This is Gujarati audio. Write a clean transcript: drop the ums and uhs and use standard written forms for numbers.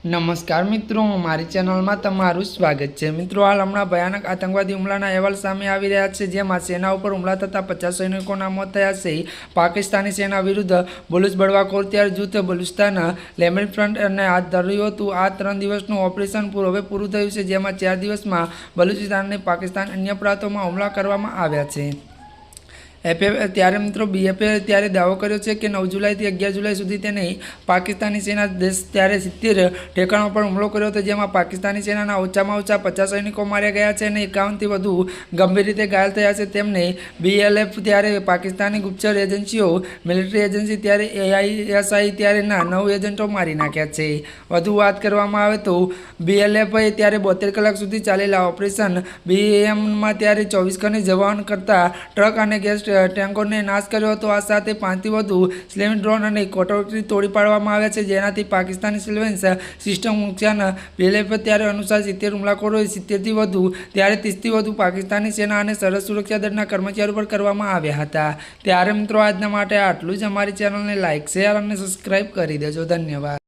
नमस्कार मित्रों, मारी चेनल में तमारुं स्वागत है। मित्रों, हाल हमणां भयानक आतंकवादी हुमलाना अहेवाल सामे आवी रह्या छे, जेमां सेना पर हुमला थता 50 सैनिकोना मौत थया छे। पाकिस्तानी सेना विरुद्ध बलूच बळवाखोर त्यार जूथ बलूचिस्तान लेमन फ्रंट ने हाथ धर्युं हतुं। आ 3 दिवसनुं ऑपरेशन हवे पूरुं थयुं छे, जेमां 4 दिवसमां बलूचिस्तान અને पाकिस्तान अन्य प्रांतोमां हुमला करवामां આવ્યા છે। ત્યારે મિત્રો બીએફએ ત્યારે દાવો કર્યો છે કે 9 જુલાઈથી 11 જુલાઈ સુધી તેને પાકિસ્તાની સેના દેશ ત્યારે 70 ઠેકાણો પર હુમલો કર્યો હતો, જેમાં પાકિસ્તાની સેનાના ઓછામાં ઓછા 50 સૈનિકો માર્યા ગયા છે અને 51થી વધુ ગંભીર રીતે ઘાયલ થયા છે। તેમને બીએલએફ ત્યારે પાકિસ્તાની ગુપ્તચર એજન્સીઓ, મિલિટરી એજન્સી ત્યારે એઆઈએસઆઈ ત્યારે 9 એજન્ટો મારી નાખ્યા છે। વધુ વાત કરવામાં આવે તો બીએલએફએ ત્યારે 72 કલાક સુધી ચાલેલા ઓપરેશન બીએમમાં ત્યારે 24 ખની જવાન કરતા ટ્રક અને ગેસ ટેન્કો ने नाश કર્યો હતો। આ સાથે 5થી વધુ સ્લેમ ડ્રોન અને કોટોરી તોડી પાડવામાં આવ્યા છે, જેનાથી પાકિસ્તાની સર્વેલન્સ સિસ્ટમ નુકસાન બીએલએફ ત્યારે અનુસાર 70 હુમલાખોરોએ 70થી વધુ ત્યારે 30થી વધુ પાકિસ્તાની સેના અને સરહદ સુરક્ષા દળના કર્મચારીઓ પર કરવામાં આવ્યા હતા। ત્યારે મિત્રો આજના માટે આટલું જ। અમારી ચેનલને લાઇક, શેર અને સબસ્ક્રાઇબ કરી દેજો। ધન્યવાદ।